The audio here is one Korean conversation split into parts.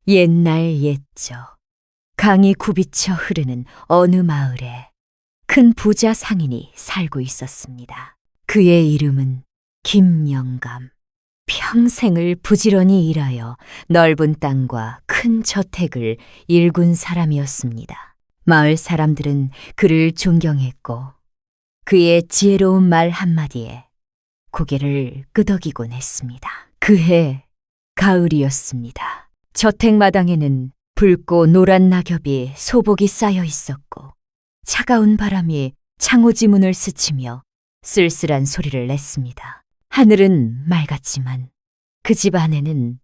옛날 옛적 강이 굽이쳐 흐르는 어느 마을에 큰 부자 상인이 살고 있었습니다. 그의 이름은 김영감. 평생을 부지런히 일하여 넓은 땅과 큰 저택을 일군 사람이었습니다. 마을 사람들은 그를 존경했고 그의 지혜로운 말 한마디에 고개를 끄덕이곤 했습니다. 그해 가을이었습니다. 저택마당에는 붉고 노란 낙엽이 소복이 쌓여 있었고 차가운 바람이 창호지 문을 스치며 쓸쓸한 소리를 냈습니다. 하늘은 맑았지만 그 집 안에는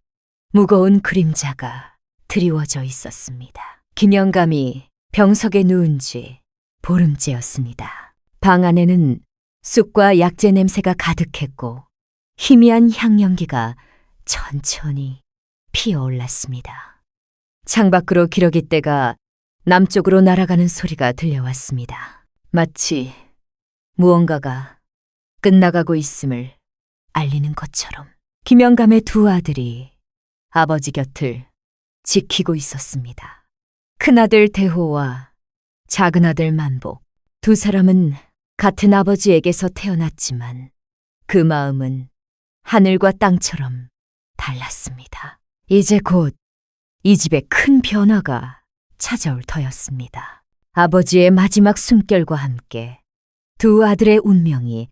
무거운 그림자가 드리워져 있었습니다. 김영감이 병석에 누운 지 보름째였습니다. 방 안에는 쑥과 약재 냄새가 가득했고 희미한 향연기가 천천히 피어올랐습니다. 창밖으로 기러기떼가 남쪽으로 날아가는 소리가 들려왔습니다. 마치 무언가가 끝나가고 있음을 알리는 것처럼 김영감의 두 아들이 아버지 곁을 지키고 있었습니다. 큰아들 대호와 작은아들 만복. 두 사람은 같은 아버지에게서 태어났지만 그 마음은 하늘과 땅처럼 달랐습니다. 이제 곧 이 집에 큰 변화가 찾아올 터였습니다. 아버지의 마지막 숨결과 함께 두 아들의 운명이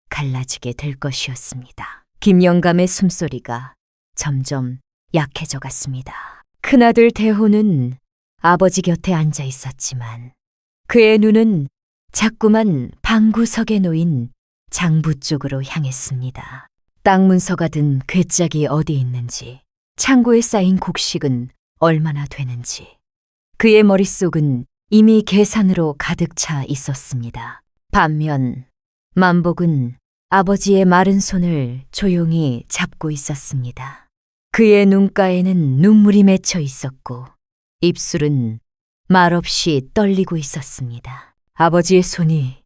갈라지게 될 것이었습니다. 김영감의 숨소리가 점점 약해져 갔습니다. 큰아들 대호는 아버지 곁에 앉아 있었지만 그의 눈은 자꾸만 방구석에 놓인 장부 쪽으로 향했습니다. 땅 문서가 든 괴짝이 어디 있는지, 창고에 쌓인 곡식은 얼마나 되는지, 그의 머릿속은 이미 계산으로 가득 차 있었습니다. 반면 만복은 아버지의 마른 손을 조용히 잡고 있었습니다. 그의 눈가에는 눈물이 맺혀 있었고 입술은 말없이 떨리고 있었습니다. 아버지의 손이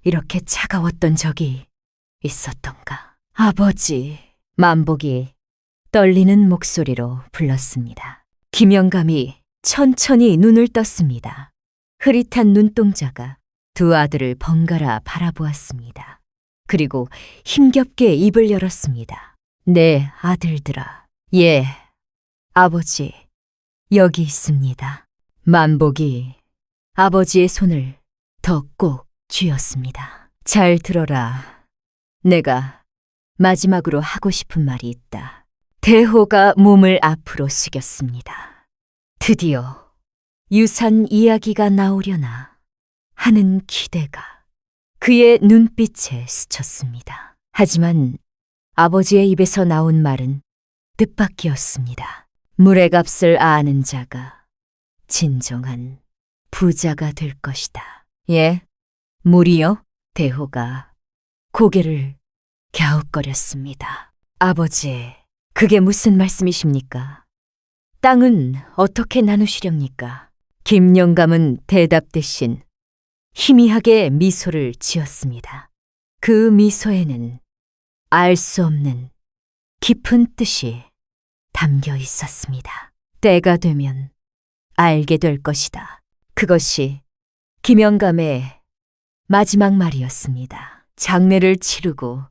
이렇게 차가웠던 적이 있었던가. 아버지, 만복이 떨리는 목소리로 불렀습니다. 김영감이 천천히 눈을 떴습니다. 흐릿한 눈동자가 두 아들을 번갈아 바라보았습니다. 그리고 힘겹게 입을 열었습니다. 네, 아들들아. 예, 아버지, 여기 있습니다. 만복이 아버지의 손을 더 꼭 쥐었습니다. 잘 들어라. 내가 마지막으로 하고 싶은 말이 있다. 대호가 몸을 앞으로 숙였습니다. 드디어 유산 이야기가 나오려나 하는 기대가 그의 눈빛에 스쳤습니다. 하지만 아버지의 입에서 나온 말은 뜻밖이었습니다. 물의 값을 아는 자가 진정한 부자가 될 것이다. 예, 물이요? 대호가 고개를 갸웃거렸습니다. 아버지, 그게 무슨 말씀이십니까? 땅은 어떻게 나누시렵니까? 김영감은 대답 대신 희미하게 미소를 지었습니다. 그 미소에는 알 수 없는 깊은 뜻이 담겨 있었습니다. 때가 되면 알게 될 것이다. 그것이 김영감의 마지막 말이었습니다. 장례를 치르고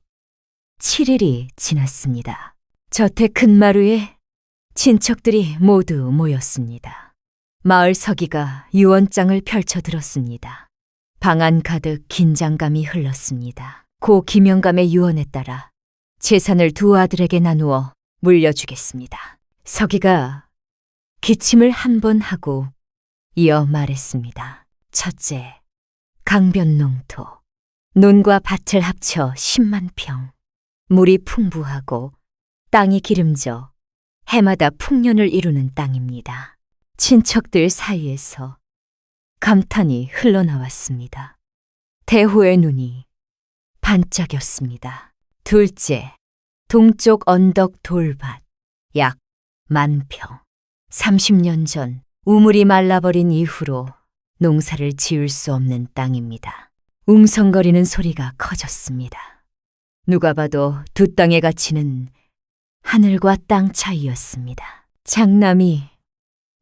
7일이 지났습니다. 저택 큰마루에 친척들이 모두 모였습니다. 마을 서기가 유언장을 펼쳐들었습니다. 방 안 가득 긴장감이 흘렀습니다. 고 김영감의 유언에 따라 재산을 두 아들에게 나누어 물려주겠습니다. 서기가 기침을 한 번 하고 이어 말했습니다. 첫째, 강변농토. 논과 밭을 합쳐 10만 평. 물이 풍부하고 땅이 기름져 해마다 풍년을 이루는 땅입니다. 친척들 사이에서 감탄이 흘러나왔습니다. 대호의 눈이 반짝였습니다. 둘째, 동쪽 언덕 돌밭 약 10,000평. 30년 전 우물이 말라버린 이후로 농사를 지을 수 없는 땅입니다. 웅성거리는 소리가 커졌습니다. 누가 봐도 두 땅의 가치는 하늘과 땅 차이였습니다. 장남이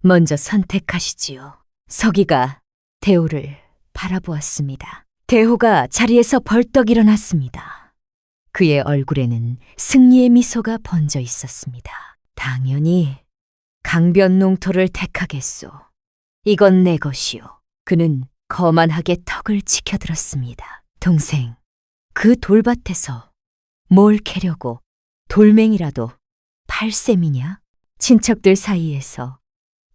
먼저 선택하시지요. 서기가 대호를 바라보았습니다. 대호가 자리에서 벌떡 일어났습니다. 그의 얼굴에는 승리의 미소가 번져 있었습니다. 당연히 강변농토를 택하겠소. 이건 내 것이요. 그는 거만하게 턱을 치켜들었습니다. 동생, 그 돌밭에서 뭘 캐려고 돌멩이라도 팔 셈이냐? 친척들 사이에서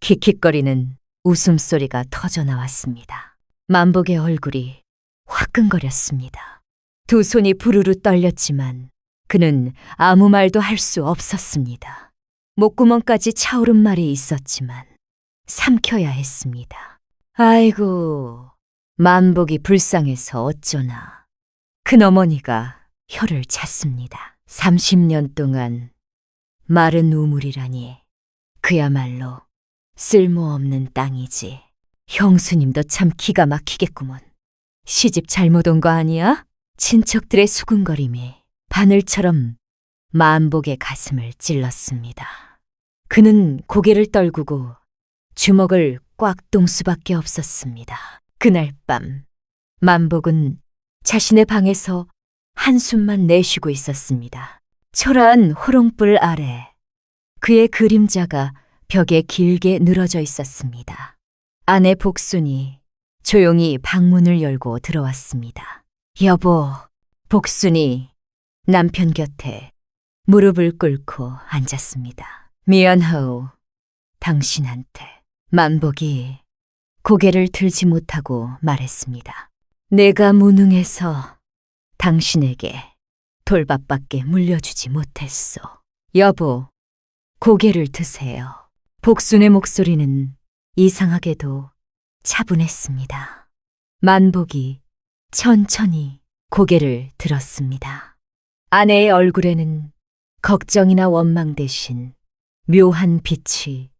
킥킥거리는 웃음소리가 터져 나왔습니다. 만복의 얼굴이 화끈거렸습니다. 두 손이 부르르 떨렸지만 그는 아무 말도 할 수 없었습니다. 목구멍까지 차오른 말이 있었지만 삼켜야 했습니다. 아이고, 만복이 불쌍해서 어쩌나. 큰어머니가 혀를 찼습니다. 30년 동안 마른 우물이라니 그야말로 쓸모없는 땅이지. 형수님도 참 기가 막히겠구먼. 시집 잘못 온 거 아니야? 친척들의 수군거림이 바늘처럼 만복의 가슴을 찔렀습니다. 그는 고개를 떨구고 주먹을 꽉 동 수밖에 없었습니다. 그날 밤 만복은 자신의 방에서 한숨만 내쉬고 있었습니다. 초라한 호롱불 아래 그의 그림자가 벽에 길게 늘어져 있었습니다. 아내 복순이 조용히 방문을 열고 들어왔습니다. 여보, 복순이 남편 곁에 무릎을 꿇고 앉았습니다. 미안하오, 당신한테. 만복이 고개를 들지 못하고 말했습니다. 내가 무능해서 당신에게 돌밥밖에 물려주지 못했소. 여보, 고개를 드세요. 복순의 목소리는 이상하게도 차분했습니다. 만복이 천천히 고개를 들었습니다. 아내의 얼굴에는 걱정이나 원망 대신 묘한 빛이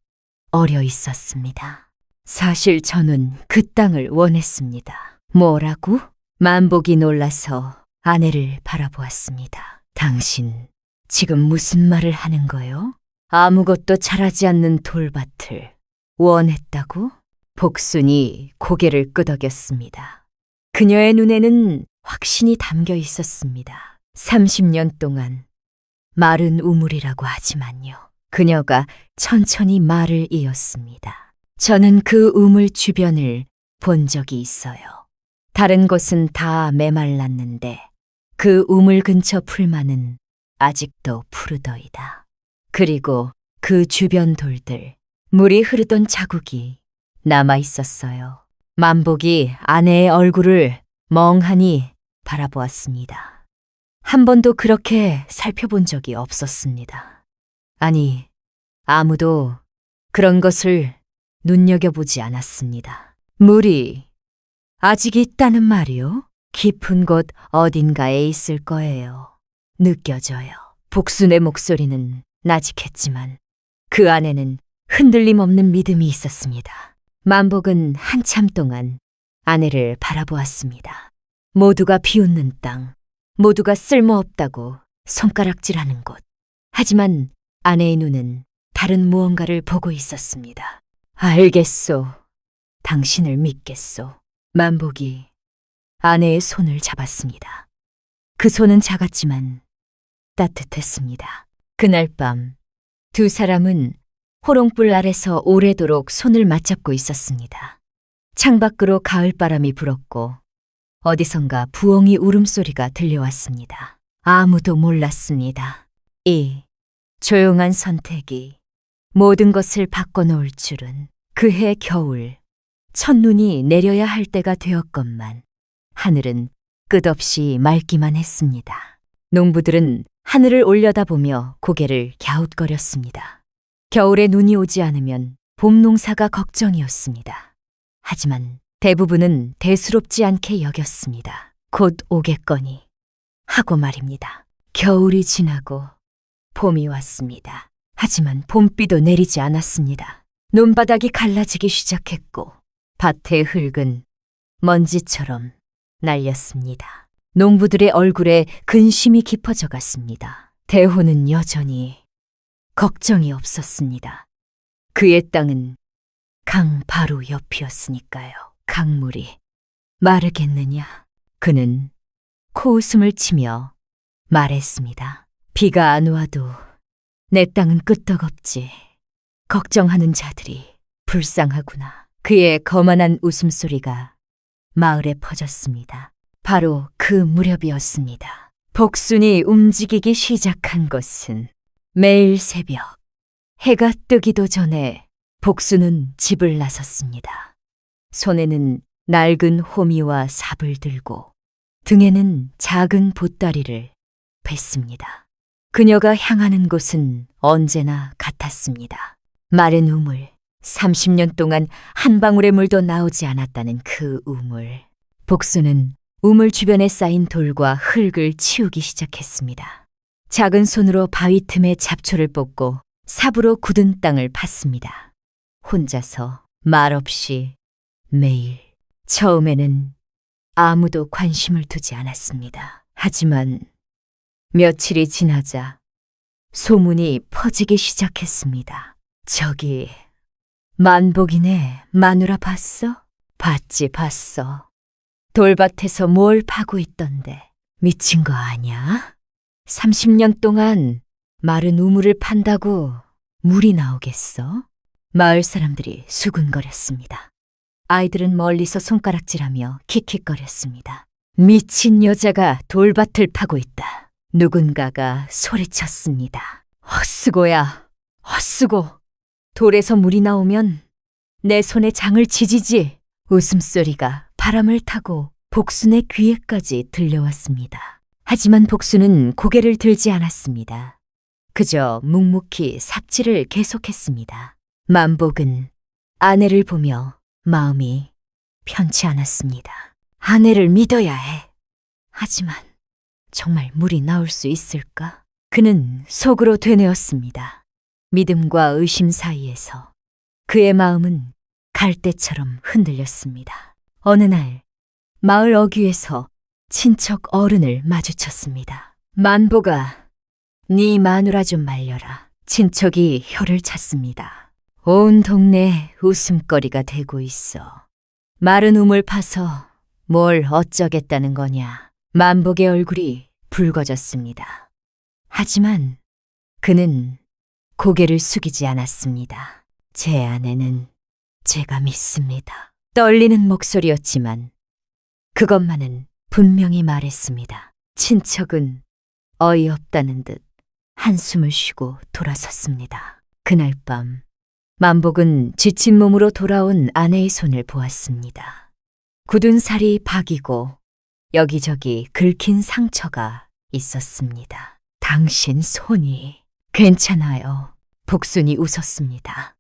어려 있었습니다. 사실 저는 그 땅을 원했습니다. 뭐라고? 만복이 놀라서 아내를 바라보았습니다. 당신 지금 무슨 말을 하는 거요? 아무것도 자라지 않는 돌밭을 원했다고? 복순이 고개를 끄덕였습니다. 그녀의 눈에는 확신이 담겨 있었습니다. 30년 동안 마른 우물이라고 하지만요. 그녀가 천천히 말을 이었습니다. 저는 그 우물 주변을 본 적이 있어요. 다른 곳은 다 메말랐는데 그 우물 근처 풀만은 아직도 푸르더이다. 그리고 그 주변 돌들, 물이 흐르던 자국이 남아 있었어요. 만복이 아내의 얼굴을 멍하니 바라보았습니다. 한 번도 그렇게 살펴본 적이 없었습니다. 아니, 아무도 그런 것을 눈여겨보지 않았습니다. 물이 아직 있다는 말이요? 깊은 곳 어딘가에 있을 거예요. 느껴져요. 복순의 목소리는 나직했지만 그 안에는 흔들림 없는 믿음이 있었습니다. 만복은 한참 동안 아내를 바라보았습니다. 모두가 비웃는 땅, 모두가 쓸모없다고 손가락질하는 곳. 하지만 아내의 눈은 다른 무언가를 보고 있었습니다. 알겠소. 당신을 믿겠소. 만복이 아내의 손을 잡았습니다. 그 손은 작았지만 따뜻했습니다. 그날 밤 두 사람은 호롱불 아래서 오래도록 손을 맞잡고 있었습니다. 창밖으로 가을바람이 불었고 어디선가 부엉이 울음소리가 들려왔습니다. 아무도 몰랐습니다. 이 조용한 선택이 모든 것을 바꿔놓을 줄은. 그해 겨울 첫눈이 내려야 할 때가 되었건만 하늘은 끝없이 맑기만 했습니다. 농부들은 하늘을 올려다보며 고개를 갸웃거렸습니다. 겨울에 눈이 오지 않으면 봄 농사가 걱정이었습니다. 하지만 대부분은 대수롭지 않게 여겼습니다. 곧 오겠거니 하고 말입니다. 겨울이 지나고 봄이 왔습니다. 하지만 봄비도 내리지 않았습니다. 논바닥이 갈라지기 시작했고 밭의 흙은 먼지처럼 날렸습니다. 농부들의 얼굴에 근심이 깊어져 갔습니다. 대호는 여전히 걱정이 없었습니다. 그의 땅은 강 바로 옆이었으니까요. 강물이 마르겠느냐? 그는 코웃음을 치며 말했습니다. 비가 안 와도 내 땅은 끄떡없지. 걱정하는 자들이 불쌍하구나. 그의 거만한 웃음소리가 마을에 퍼졌습니다. 바로 그 무렵이었습니다. 복순이 움직이기 시작한 것은 매일 새벽 해가 뜨기도 전에 복순은 집을 나섰습니다. 손에는 낡은 호미와 삽을 들고 등에는 작은 보따리를 뱄습니다. 그녀가 향하는 곳은 언제나 같았습니다. 마른 우물, 30년 동안 한 방울의 물도 나오지 않았다는 그 우물. 복순은 우물 주변에 쌓인 돌과 흙을 치우기 시작했습니다. 작은 손으로 바위 틈에 잡초를 뽑고 삽으로 굳은 땅을 팠습니다. 혼자서 말없이 매일. 처음에는 아무도 관심을 두지 않았습니다. 하지만 며칠이 지나자 소문이 퍼지기 시작했습니다. 저기 만복이네. 마누라 봤어? 봤어. 돌밭에서 뭘 파고 있던데. 미친 거 아냐? 30년 동안 마른 우물을 판다고 물이 나오겠어? 마을 사람들이 수군거렸습니다. 아이들은 멀리서 손가락질하며 킥킥거렸습니다. 미친 여자가 돌밭을 파고 있다. 누군가가 소리쳤습니다. 헛수고야, 헛수고. 돌에서 물이 나오면 내 손에 장을 지지지. 웃음소리가 바람을 타고 복순의 귀에까지 들려왔습니다. 하지만 복순은 고개를 들지 않았습니다. 그저 묵묵히 삽질을 계속했습니다. 만복은 아내를 보며 마음이 편치 않았습니다. 아내를 믿어야 해. 하지만 정말 물이 나올 수 있을까? 그는 속으로 되뇌었습니다. 믿음과 의심 사이에서 그의 마음은 갈대처럼 흔들렸습니다. 어느 날 마을 어귀에서 친척 어른을 마주쳤습니다. 만보가 네 마누라 좀 말려라. 친척이 혀를 찼습니다. 온 동네 웃음거리가 되고 있어. 마른 우물 파서 뭘 어쩌겠다는 거냐. 만복의 얼굴이 붉어졌습니다. 하지만 그는 고개를 숙이지 않았습니다. 제 아내는 제가 믿습니다. 떨리는 목소리였지만 그것만은 분명히 말했습니다. 친척은 어이없다는 듯 한숨을 쉬고 돌아섰습니다. 그날 밤 만복은 지친 몸으로 돌아온 아내의 손을 보았습니다. 굳은 살이 박이고 여기저기 긁힌 상처가 있었습니다. 당신 손이 괜찮아요. 복순이 웃었습니다.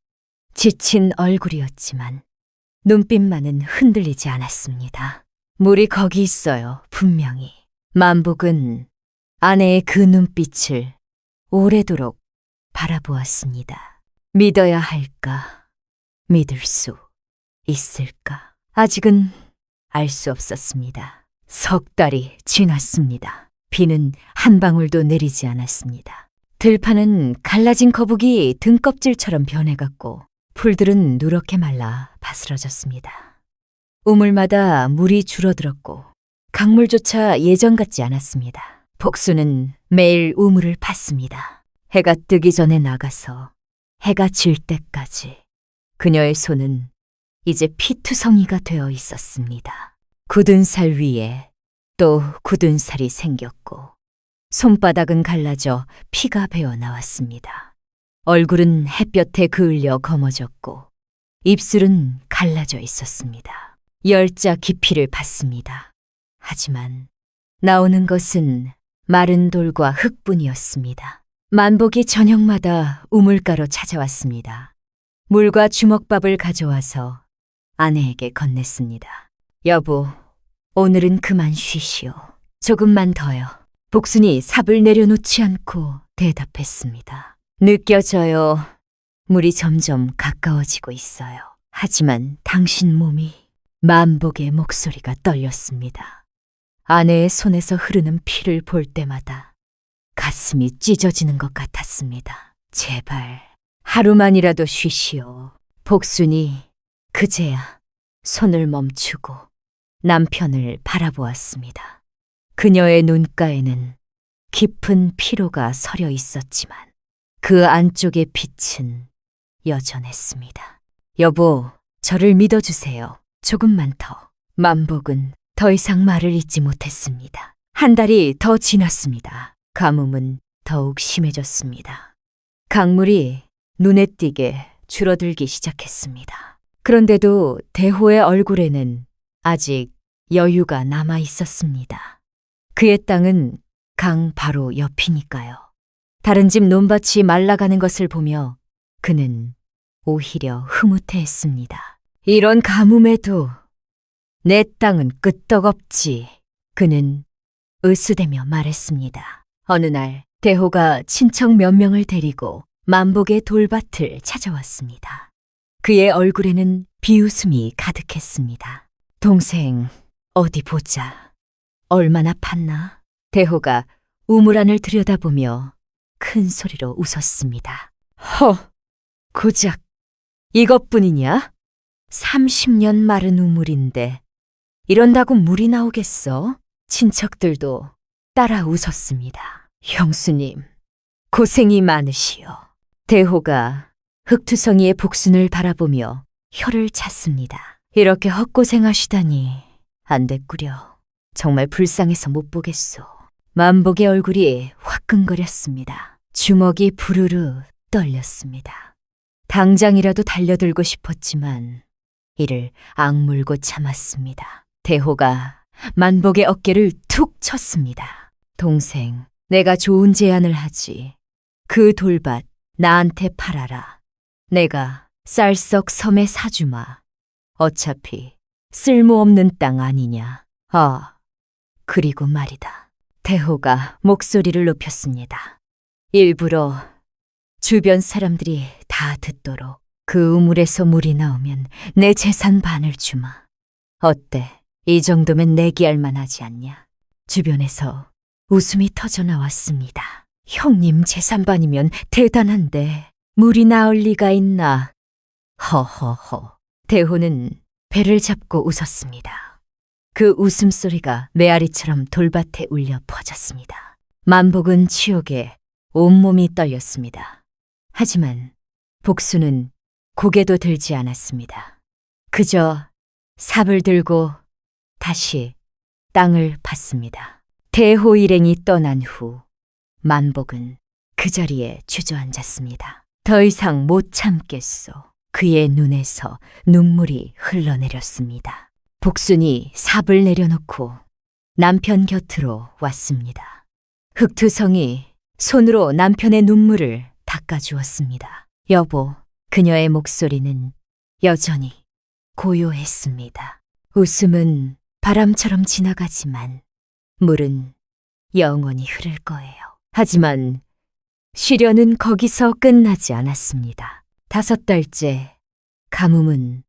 지친 얼굴이었지만 눈빛만은 흔들리지 않았습니다. 물이 거기 있어요, 분명히. 만복은 아내의 그 눈빛을 오래도록 바라보았습니다. 믿어야 할까? 믿을 수 있을까? 아직은 알 수 없었습니다. 석 달이 지났습니다. 비는 한 방울도 내리지 않았습니다. 들판은 갈라진 거북이 등껍질처럼 변해갔고 풀들은 누렇게 말라 바스러졌습니다. 우물마다 물이 줄어들었고 강물조차 예전 같지 않았습니다. 복수는 매일 우물을 팠습니다. 해가 뜨기 전에 나가서 해가 질 때까지 그녀의 손은 이제 피투성이가 되어 있었습니다. 굳은 살 위에 또 굳은 살이 생겼고 손바닥은 갈라져 피가 배어 나왔습니다. 얼굴은 햇볕에 그을려 검어졌고 입술은 갈라져 있었습니다. 열자 깊이를 팠습니다. 하지만 나오는 것은 마른 돌과 흙뿐이었습니다. 만복이 저녁마다 우물가로 찾아왔습니다. 물과 주먹밥을 가져와서 아내에게 건넸습니다. 여보, 오늘은 그만 쉬시오. 조금만 더요. 복순이 삽을 내려놓지 않고 대답했습니다. 느껴져요. 물이 점점 가까워지고 있어요. 하지만 당신 몸이... 만복의 목소리가 떨렸습니다. 아내의 손에서 흐르는 피를 볼 때마다 가슴이 찢어지는 것 같았습니다. 제발 하루만이라도 쉬시오. 복순이 그제야 손을 멈추고 남편을 바라보았습니다. 그녀의 눈가에는 깊은 피로가 서려 있었지만 그 안쪽의 빛은 여전했습니다. 여보, 저를 믿어주세요. 조금만 더. 만복은 더 이상 말을 잇지 못했습니다. 한 달이 더 지났습니다. 가뭄은 더욱 심해졌습니다. 강물이 눈에 띄게 줄어들기 시작했습니다. 그런데도 대호의 얼굴에는 아직 여유가 남아 있었습니다. 그의 땅은 강 바로 옆이니까요. 다른 집 논밭이 말라가는 것을 보며 그는 오히려 흐뭇해했습니다. 이런 가뭄에도 내 땅은 끄떡없지. 그는 으스대며 말했습니다. 어느 날 대호가 친척 몇 명을 데리고 만복의 돌밭을 찾아왔습니다. 그의 얼굴에는 비웃음이 가득했습니다. 동생, 어디 보자. 얼마나 팠나? 대호가 우물 안을 들여다보며 큰 소리로 웃었습니다. 고작 이것뿐이냐? 30년 마른 우물인데 이런다고 물이 나오겠어? 친척들도 따라 웃었습니다. 형수님, 고생이 많으시오. 대호가 흙투성이의 복순을 바라보며 혀를 찼습니다. 이렇게 헛고생하시다니 안 됐구려. 정말 불쌍해서 못 보겠소. 만복의 얼굴이 화끈거렸습니다. 주먹이 부르르 떨렸습니다. 당장이라도 달려들고 싶었지만 이를 악물고 참았습니다. 대호가 만복의 어깨를 툭 쳤습니다. 동생, 내가 좋은 제안을 하지. 그 돌밭 나한테 팔아라. 내가 쌀썩 섬에 사주마. 어차피 쓸모없는 땅 아니냐. 그리고 말이다. 대호가 목소리를 높였습니다. 일부러 주변 사람들이 다 듣도록 그 우물에서 물이 나오면 내 재산 반을 주마. 어때? 이 정도면 내기할 만하지 않냐? 주변에서 웃음이 터져 나왔습니다. 형님 재산 반이면 대단한데 물이 나올 리가 있나? 허허허. 대호는 배를 잡고 웃었습니다. 그 웃음소리가 메아리처럼 돌밭에 울려 퍼졌습니다. 만복은 치욕에 온몸이 떨렸습니다. 하지만 복수는 고개도 들지 않았습니다. 그저 삽을 들고 다시 땅을 팠습니다. 대호 일행이 떠난 후 만복은 그 자리에 주저앉았습니다. 더 이상 못 참겠소. 그의 눈에서 눈물이 흘러내렸습니다. 복순이 삽을 내려놓고 남편 곁으로 왔습니다. 흑투성이 손으로 남편의 눈물을 닦아주었습니다. 여보, 그녀의 목소리는 여전히 고요했습니다. 웃음은 바람처럼 지나가지만 물은 영원히 흐를 거예요. 하지만 시련은 거기서 끝나지 않았습니다. 5달째 가뭄은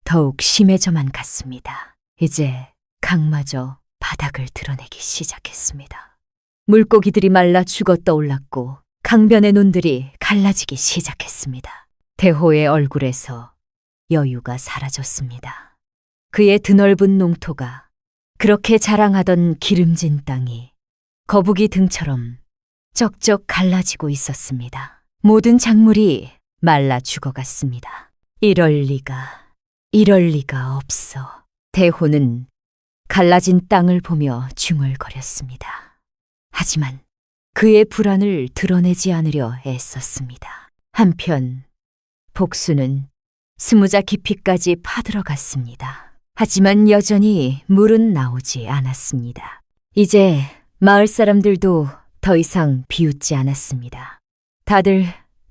더욱 심해져만 갔습니다. 이제 강마저 바닥을 드러내기 시작했습니다. 물고기들이 말라 죽어 떠올랐고 강변의 논들이 갈라지기 시작했습니다. 대호의 얼굴에서 여유가 사라졌습니다. 그의 드넓은 농토가 그렇게 자랑하던 기름진 땅이 거북이 등처럼 쩍쩍 갈라지고 있었습니다. 모든 작물이 말라 죽어갔습니다. 이럴 리가 없어. 대호는 갈라진 땅을 보며 중얼거렸습니다. 하지만 그의 불안을 드러내지 않으려 애썼습니다. 한편 복수는 20자 깊이까지 파들어갔습니다. 하지만 여전히 물은 나오지 않았습니다. 이제 마을 사람들도 더 이상 비웃지 않았습니다. 다들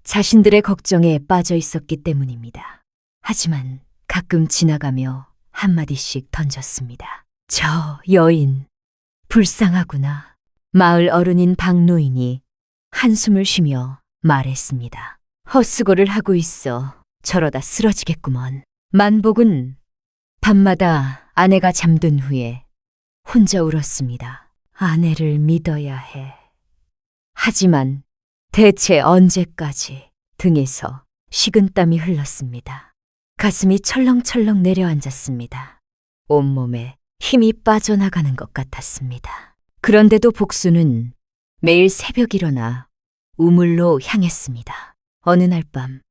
자신들의 걱정에 빠져 있었기 때문입니다. 하지만 가끔 지나가며 한마디씩 던졌습니다. 저 여인, 불쌍하구나. 마을 어른인 박노인이 한숨을 쉬며 말했습니다. 헛수고를 하고 있어. 저러다 쓰러지겠구먼. 만복은 밤마다 아내가 잠든 후에 혼자 울었습니다. 아내를 믿어야 해. 하지만 대체 언제까지 등에서 식은땀이 흘렀습니다. 가슴이 철렁철렁 내려앉았습니다. 온몸에 힘이 빠져나가는 것 같았습니다. 그런데도 복수는 매일 새벽 일어나 우물로 향했습니다. 어느 날 밤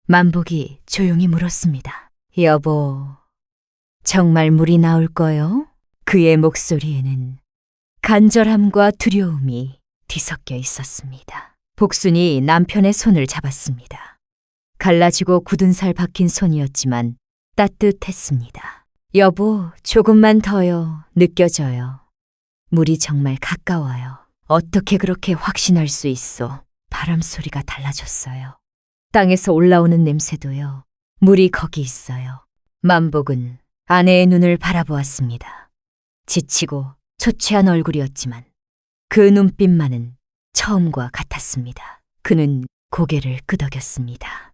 만복이 조용히 물었습니다. 여보, 정말 물이 나올 거요? 그의 목소리에는 간절함과 두려움이 뒤섞여 있었습니다. 복순이 남편의 손을 잡았습니다. 갈라지고 굳은 살 박힌 손이었지만 따뜻했습니다. 여보, 조금만 더요. 느껴져요. 물이 정말 가까워요. 어떻게 그렇게 확신할 수 있어? 바람 소리가 달라졌어요. 땅에서 올라오는 냄새도요. 물이 거기 있어요. 만복은 아내의 눈을 바라보았습니다. 지치고 초췌한 얼굴이었지만 그 눈빛만은 처음과 같았습니다. 그는 고개를 끄덕였습니다.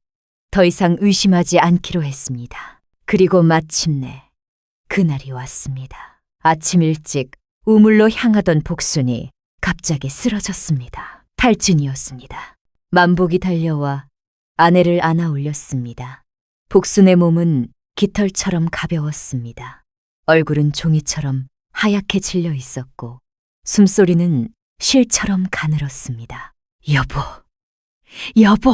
더 이상 의심하지 않기로 했습니다. 그리고 마침내 그날이 왔습니다. 아침 일찍 우물로 향하던 복순이 갑자기 쓰러졌습니다. 탈진이었습니다. 만복이 달려와 아내를 안아 올렸습니다. 복순의 몸은 깃털처럼 가벼웠습니다. 얼굴은 종이처럼 하얗게 질려 있었고 숨소리는 실처럼 가늘었습니다. 여보, 여보!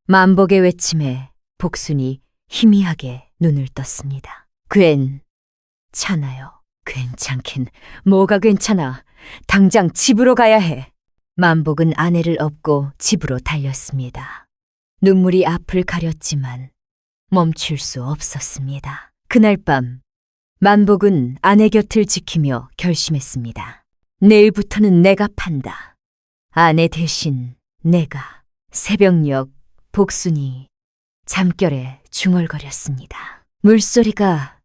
만복의 외침에 복순이 희미하게 눈을 떴습니다. 괜찮아요. 괜찮긴 뭐가 괜찮아. 당장 집으로 가야 해. 만복은 아내를 업고 집으로 달렸습니다. 눈물이 앞을 가렸지만 멈출 수 없었습니다. 그날 밤 만복은 아내 곁을 지키며 결심했습니다. 내일부터는 내가 판다. 아내 대신 내가. 새벽녘 복순이 잠결에 중얼거렸습니다. 물소리가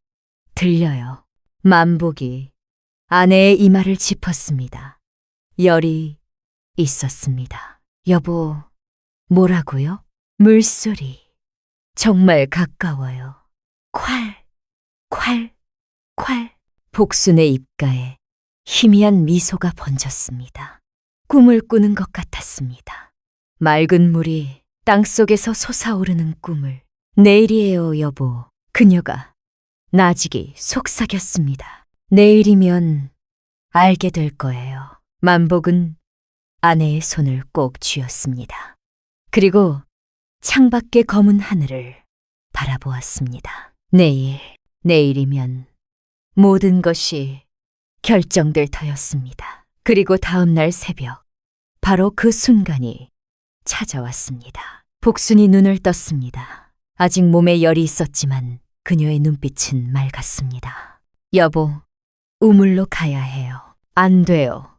들려요. 만복이 아내의 이마를 짚었습니다. 열이 있었습니다. 여보, 뭐라고요? 물소리. 정말 가까워요. 콸, 콸, 콸. 복순의 입가에 희미한 미소가 번졌습니다. 꿈을 꾸는 것 같았습니다. 맑은 물이 땅속에서 솟아오르는 꿈을. 내일이에요, 여보. 그녀가 나직이 속삭였습니다. 내일이면 알게 될 거예요. 만복은 아내의 손을 꼭 쥐었습니다. 그리고 창밖의 검은 하늘을 바라보았습니다. 내일이면 모든 것이 결정될 터였습니다. 그리고 다음 날 새벽, 바로 그 순간이 찾아왔습니다. 복순이 눈을 떴습니다. 아직 몸에 열이 있었지만 그녀의 눈빛은 맑았습니다. 여보, 우물로 가야 해요. 안 돼요.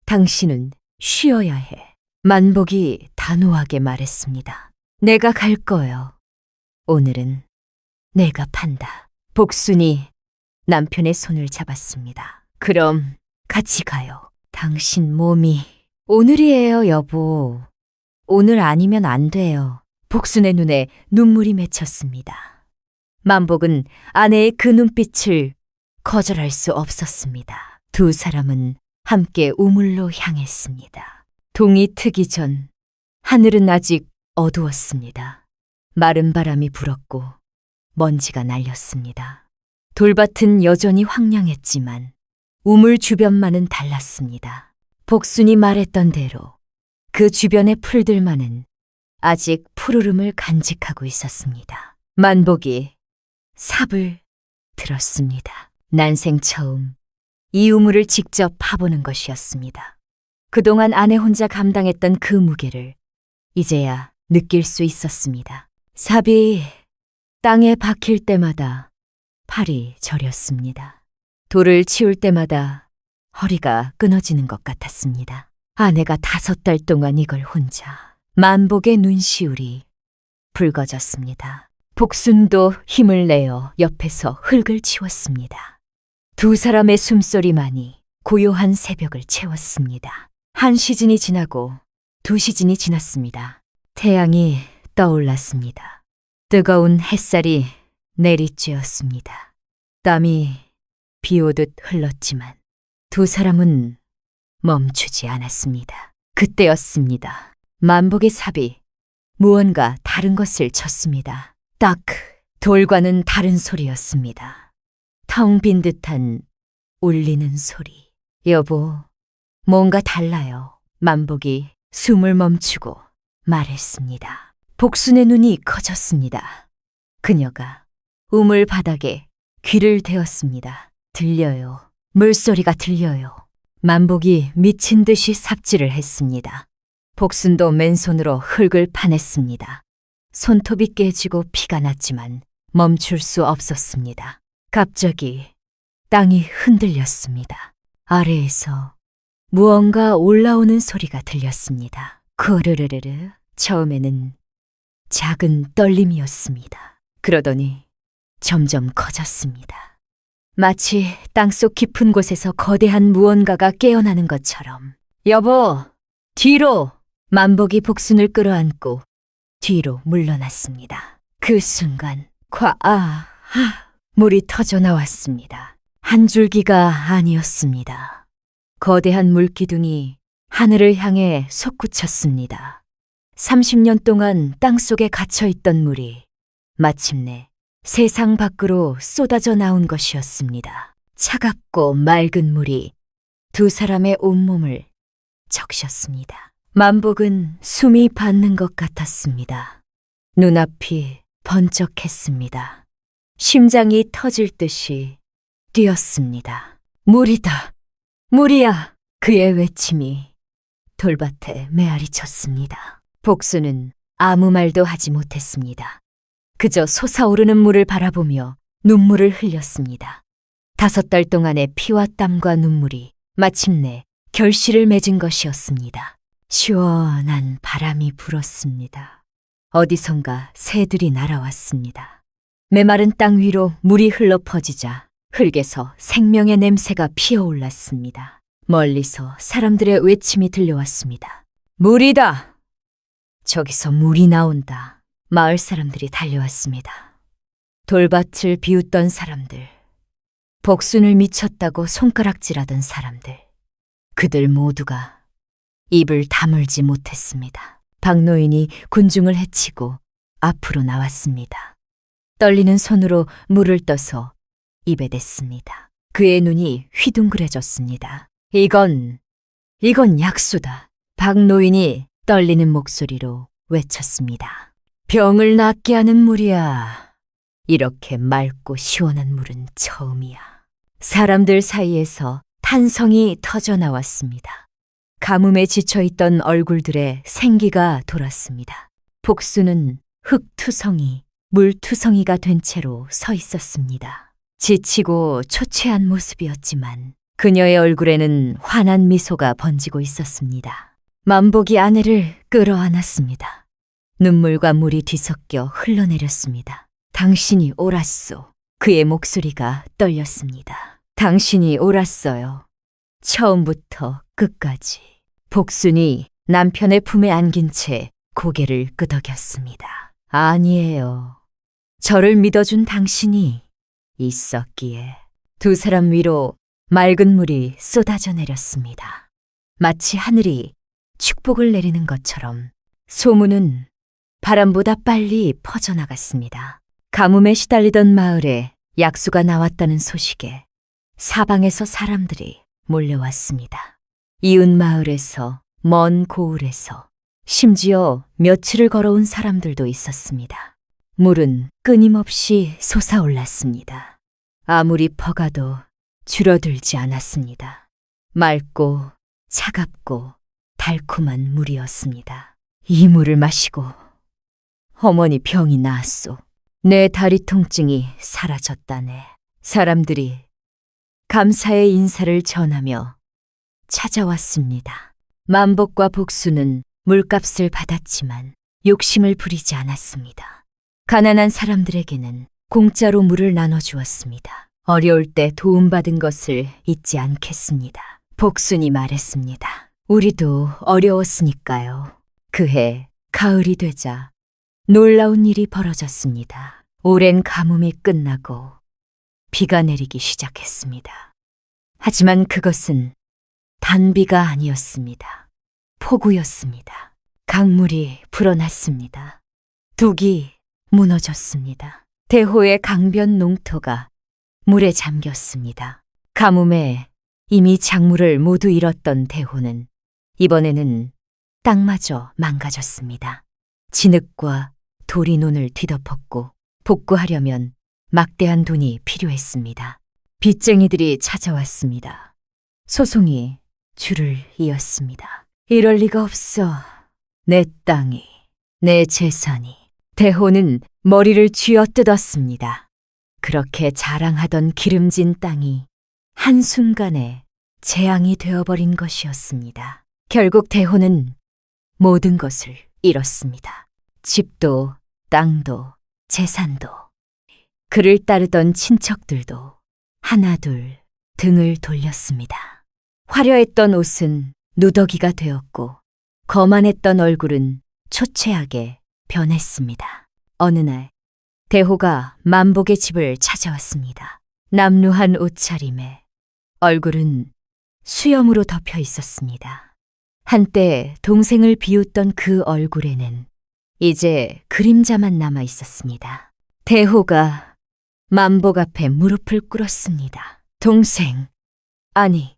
당신은 쉬어야 해. 만복이 단호하게 말했습니다. 내가 갈 거요. 오늘은 내가 판다. 복순이 남편의 손을 잡았습니다. 그럼 같이 가요. 당신 몸이. 오늘이에요, 여보. 오늘 아니면 안 돼요. 복순의 눈에 눈물이 맺혔습니다. 만복은 아내의 그 눈빛을 거절할 수 없었습니다. 두 사람은 함께 우물로 향했습니다. 동이 트기 전 하늘은 아직 어두웠습니다. 마른 바람이 불었고 먼지가 날렸습니다. 돌밭은 여전히 황량했지만 우물 주변만은 달랐습니다. 복순이 말했던 대로 그 주변의 풀들만은 아직 푸르름을 간직하고 있었습니다. 만복이 삽을 들었습니다. 난생 처음 이 우물을 직접 파보는 것이었습니다. 그동안 아내 혼자 감당했던 그 무게를 이제야 느낄 수 있었습니다. 삽이 땅에 박힐 때마다 팔이 저렸습니다. 돌을 치울 때마다 허리가 끊어지는 것 같았습니다. 아내가 5달 동안 이걸 혼자. 만복의 눈시울이 붉어졌습니다. 복순도 힘을 내어 옆에서 흙을 치웠습니다. 두 사람의 숨소리만이 고요한 새벽을 채웠습니다. 한 시즌이 지나고 두 시즌이 지났습니다. 태양이 떠올랐습니다. 뜨거운 햇살이 내리쬐었습니다. 땀이 비오듯 흘렀지만 두 사람은 멈추지 않았습니다. 그때였습니다. 만복의 삽이 무언가 다른 것을 쳤습니다. 딱 돌과는 다른 소리였습니다. 텅 빈 듯한 울리는 소리. 여보, 뭔가 달라요. 만복이 숨을 멈추고 말했습니다. 복순의 눈이 커졌습니다. 그녀가 우물 바닥에 귀를 대었습니다. 들려요. 물소리가 들려요. 만복이 미친 듯이 삽질을 했습니다. 복순도 맨손으로 흙을 파냈습니다. 손톱이 깨지고 피가 났지만 멈출 수 없었습니다. 갑자기 땅이 흔들렸습니다. 아래에서 무언가 올라오는 소리가 들렸습니다. 쿠르르르르. 처음에는 작은 떨림이었습니다. 그러더니 점점 커졌습니다. 마치 땅속 깊은 곳에서 거대한 무언가가 깨어나는 것처럼. 여보, 뒤로! 만복이 복순을 끌어안고 뒤로 물러났습니다. 그 순간 물이 터져 나왔습니다. 한 줄기가 아니었습니다. 거대한 물기둥이 하늘을 향해 솟구쳤습니다. 30년 동안 땅속에 갇혀있던 물이 마침내 세상 밖으로 쏟아져 나온 것이었습니다. 차갑고 맑은 물이 두 사람의 온몸을 적셨습니다. 만복은 숨이 닿는 것 같았습니다. 눈앞이 번쩍했습니다. 심장이 터질 듯이 뛰었습니다. 물이다! 물이야! 그의 외침이 돌밭에 메아리 쳤습니다. 복순은 아무 말도 하지 못했습니다. 그저 솟아오르는 물을 바라보며 눈물을 흘렸습니다. 5달 동안의 피와 땀과 눈물이 마침내 결실을 맺은 것이었습니다. 시원한 바람이 불었습니다. 어디선가 새들이 날아왔습니다. 메마른 땅 위로 물이 흘러 퍼지자 흙에서 생명의 냄새가 피어올랐습니다. 멀리서 사람들의 외침이 들려왔습니다. 물이다! 저기서 물이 나온다. 마을 사람들이 달려왔습니다. 돌밭을 비웃던 사람들, 복순을 미쳤다고 손가락질하던 사람들, 그들 모두가 입을 다물지 못했습니다. 박노인이 군중을 해치고 앞으로 나왔습니다. 떨리는 손으로 물을 떠서 입에 댔습니다. 그의 눈이 휘둥그레졌습니다. 이건 약수다. 박노인이 떨리는 목소리로 외쳤습니다. 병을 낫게 하는 물이야. 이렇게 맑고 시원한 물은 처음이야. 사람들 사이에서 탄성이 터져 나왔습니다. 가뭄에 지쳐있던 얼굴들에 생기가 돌았습니다. 복수는 흙투성이, 물투성이가 된 채로 서 있었습니다. 지치고 초췌한 모습이었지만 그녀의 얼굴에는 환한 미소가 번지고 있었습니다. 만복이 아내를 끌어안았습니다. 눈물과 물이 뒤섞여 흘러내렸습니다. 당신이 옳았소. 그의 목소리가 떨렸습니다. 당신이 옳았어요. 처음부터 끝까지. 복순이 남편의 품에 안긴 채 고개를 끄덕였습니다. 아니에요. 저를 믿어준 당신이 있었기에. 두 사람 위로 맑은 물이 쏟아져 내렸습니다. 마치 하늘이 축복을 내리는 것처럼 소문은 바람보다 빨리 퍼져나갔습니다. 가뭄에 시달리던 마을에 약수가 나왔다는 소식에 사방에서 사람들이 몰려왔습니다. 이웃 마을에서, 먼 고을에서, 심지어 며칠을 걸어온 사람들도 있었습니다. 물은 끊임없이 솟아올랐습니다. 아무리 퍼가도 줄어들지 않았습니다. 맑고 차갑고 달콤한 물이었습니다. 이 물을 마시고 어머니 병이 나았소. 내 다리 통증이 사라졌다네. 사람들이 감사의 인사를 전하며 찾아왔습니다. 만복과 복수는 물값을 받았지만 욕심을 부리지 않았습니다. 가난한 사람들에게는 공짜로 물을 나눠주었습니다. 어려울 때 도움받은 것을 잊지 않겠습니다. 복순이 말했습니다. 우리도 어려웠으니까요. 그해 가을이 되자 놀라운 일이 벌어졌습니다. 오랜 가뭄이 끝나고 비가 내리기 시작했습니다. 하지만 그것은 단비가 아니었습니다. 폭우였습니다. 강물이 불어났습니다. 둑이 무너졌습니다. 대호의 강변 농토가 물에 잠겼습니다. 가뭄에 이미 작물을 모두 잃었던 대호는 이번에는 땅마저 망가졌습니다. 진흙과 돌이 논을 뒤덮었고 복구하려면 막대한 돈이 필요했습니다. 빚쟁이들이 찾아왔습니다. 소송이 줄을 이었습니다. 이럴 리가 없어. 내 땅이, 내 재산이. 대호는 머리를 쥐어뜯었습니다. 그렇게 자랑하던 기름진 땅이 한순간에 재앙이 되어버린 것이었습니다. 결국 대호는 모든 것을 잃었습니다. 집도, 땅도, 재산도. 그를 따르던 친척들도 하나둘 등을 돌렸습니다. 화려했던 옷은 누더기가 되었고 거만했던 얼굴은 초췌하게 변했습니다. 어느 날 대호가 만복의 집을 찾아왔습니다. 남루한 옷차림에 얼굴은 수염으로 덮여 있었습니다. 한때 동생을 비웃던 그 얼굴에는 이제 그림자만 남아 있었습니다. 대호가 만복 앞에 무릎을 꿇었습니다. 동생, 아니,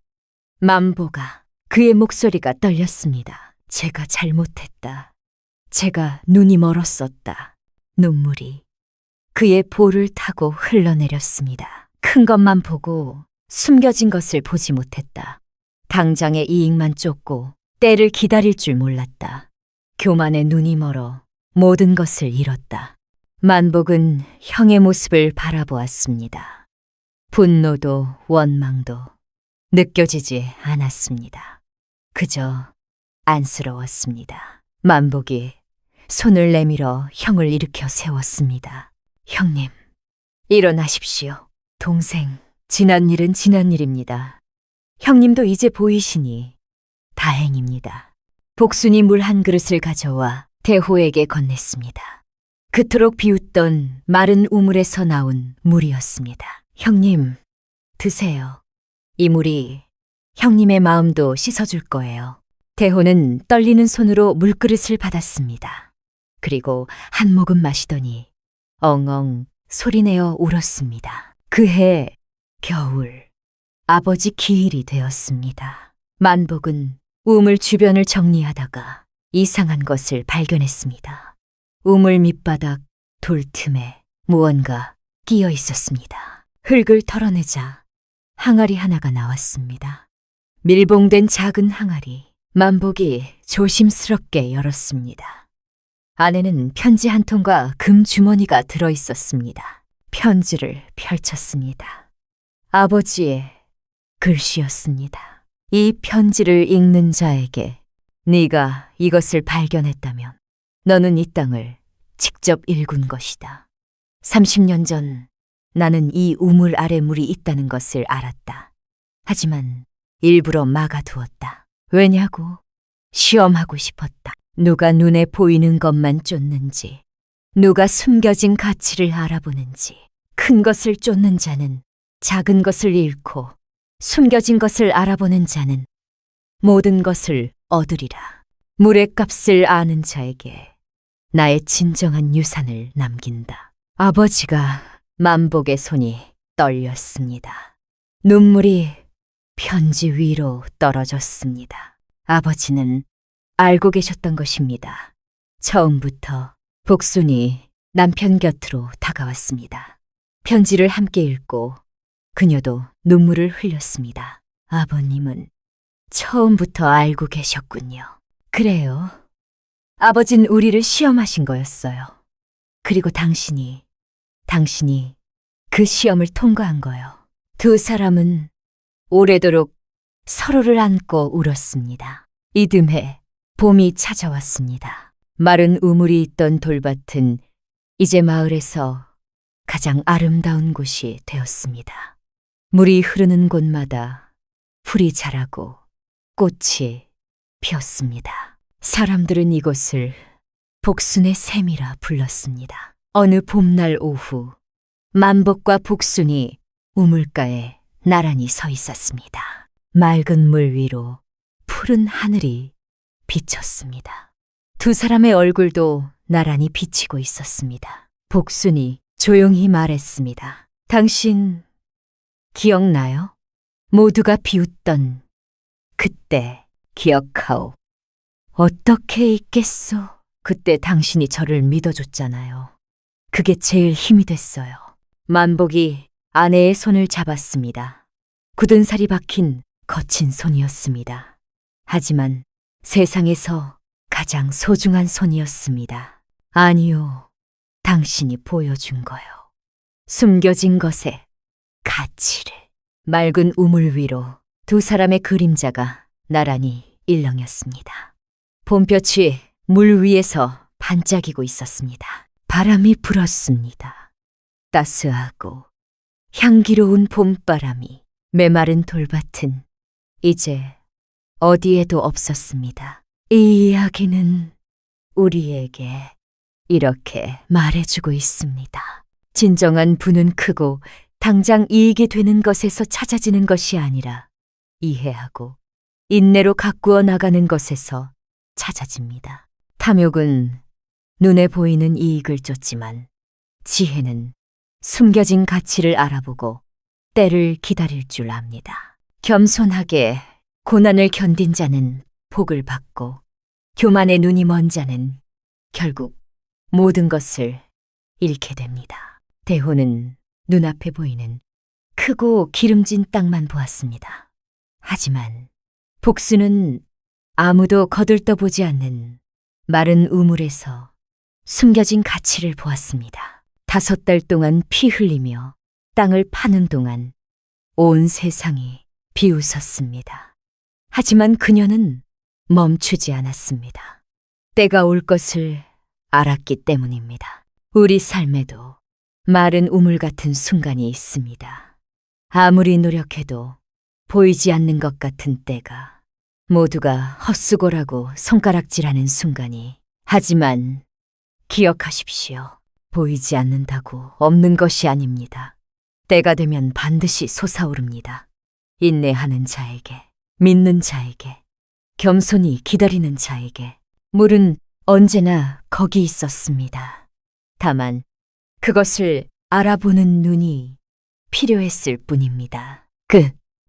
만복아. 그의 목소리가 떨렸습니다. 제가 잘못했다. 제가 눈이 멀었었다. 눈물이 그의 볼을 타고 흘러내렸습니다. 큰 것만 보고 숨겨진 것을 보지 못했다. 당장의 이익만 쫓고 때를 기다릴 줄 몰랐다. 교만에 눈이 멀어 모든 것을 잃었다. 만복은 형의 모습을 바라보았습니다. 분노도 원망도 느껴지지 않았습니다. 그저 안쓰러웠습니다. 만복이 손을 내밀어 형을 일으켜 세웠습니다. 형님, 일어나십시오. 동생, 지난 일은 지난 일입니다. 형님도 이제 보이시니 다행입니다. 복순이 물 한 그릇을 가져와 대호에게 건넸습니다. 그토록 비웃던 마른 우물에서 나온 물이었습니다. 형님, 드세요. 이 물이 형님의 마음도 씻어줄 거예요. 대호는 떨리는 손으로 물그릇을 받았습니다. 그리고 한 모금 마시더니 엉엉 소리내어 울었습니다. 그해 겨울, 아버지 기일이 되었습니다. 만복은 우물 주변을 정리하다가 이상한 것을 발견했습니다. 우물 밑바닥 돌 틈에 무언가 끼어 있었습니다. 흙을 털어내자 항아리 하나가 나왔습니다. 밀봉된 작은 항아리. 만복이 조심스럽게 열었습니다. 안에는 편지 한 통과 금 주머니가 들어 있었습니다. 편지를 펼쳤습니다. 아버지의 글씨였습니다. 이 편지를 읽는 자에게 네가 이것을 발견했다면 너는 이 땅을 직접 일군 것이다. 30년 전 나는 이 우물 아래 물이 있다는 것을 알았다. 하지만 일부러 막아두었다. 왜냐고? 시험하고 싶었다. 누가 눈에 보이는 것만 쫓는지, 누가 숨겨진 가치를 알아보는지. 큰 것을 쫓는 자는 작은 것을 잃고 숨겨진 것을 알아보는 자는 모든 것을 얻으리라. 물의 값을 아는 자에게 나의 진정한 유산을 남긴다. 아버지가 만복의 손이 떨렸습니다. 눈물이 편지 위로 떨어졌습니다. 아버지는 알고 계셨던 것입니다. 처음부터 복순이 남편 곁으로 다가왔습니다. 편지를 함께 읽고 그녀도 눈물을 흘렸습니다. 아버님은 처음부터 알고 계셨군요. 그래요. 아버진 우리를 시험하신 거였어요. 그리고 당신이 그 시험을 통과한 거요. 두 사람은 오래도록 서로를 안고 울었습니다. 이듬해 봄이 찾아왔습니다. 마른 우물이 있던 돌밭은 이제 마을에서 가장 아름다운 곳이 되었습니다. 물이 흐르는 곳마다 풀이 자라고 꽃이 피었습니다. 사람들은 이곳을 복순의 샘이라 불렀습니다. 어느 봄날 오후, 만복과 복순이 우물가에 나란히 서 있었습니다. 맑은 물 위로 푸른 하늘이 비쳤습니다. 두 사람의 얼굴도 나란히 비치고 있었습니다. 복순이 조용히 말했습니다. 당신 기억나요? 모두가 비웃던 그때 기억하오. 어떻게 잊겠소? 그때 당신이 저를 믿어줬잖아요. 그게 제일 힘이 됐어요. 만복이 아내의 손을 잡았습니다. 굳은 살이 박힌 거친 손이었습니다. 하지만 세상에서 가장 소중한 손이었습니다. 아니요, 당신이 보여준 거요. 숨겨진 것의 가치를. 맑은 우물 위로 두 사람의 그림자가 나란히 일렁였습니다. 봄볕이 물 위에서 반짝이고 있었습니다. 바람이 불었습니다. 따스하고 향기로운 봄바람이. 메마른 돌밭은 이제 어디에도 없었습니다. 이 이야기는 우리에게 이렇게 말해주고 있습니다. 진정한 부는 크고 당장 이익이 되는 것에서 찾아지는 것이 아니라 이해하고 인내로 가꾸어 나가는 것에서 찾아집니다. 탐욕은 눈에 보이는 이익을 쫓지만 지혜는 숨겨진 가치를 알아보고 때를 기다릴 줄 압니다. 겸손하게 고난을 견딘 자는 복을 받고 교만의 눈이 먼 자는 결국 모든 것을 잃게 됩니다. 대호는 눈앞에 보이는 크고 기름진 땅만 보았습니다. 하지만 복수는 아무도 거들떠보지 않는 마른 우물에서 숨겨진 가치를 보았습니다. 5달 동안 피 흘리며 땅을 파는 동안 온 세상이 비웃었습니다. 하지만 그녀는 멈추지 않았습니다. 때가 올 것을 알았기 때문입니다. 우리 삶에도 마른 우물 같은 순간이 있습니다. 아무리 노력해도 보이지 않는 것 같은 때가, 모두가 헛수고라고 손가락질하는 순간이. 하지만 기억하십시오. 보이지 않는다고 없는 것이 아닙니다. 때가 되면 반드시 솟아오릅니다. 인내하는 자에게, 믿는 자에게, 겸손히 기다리는 자에게 물은 언제나 거기 있었습니다. 다만 그것을 알아보는 눈이 필요했을 뿐입니다. 끝.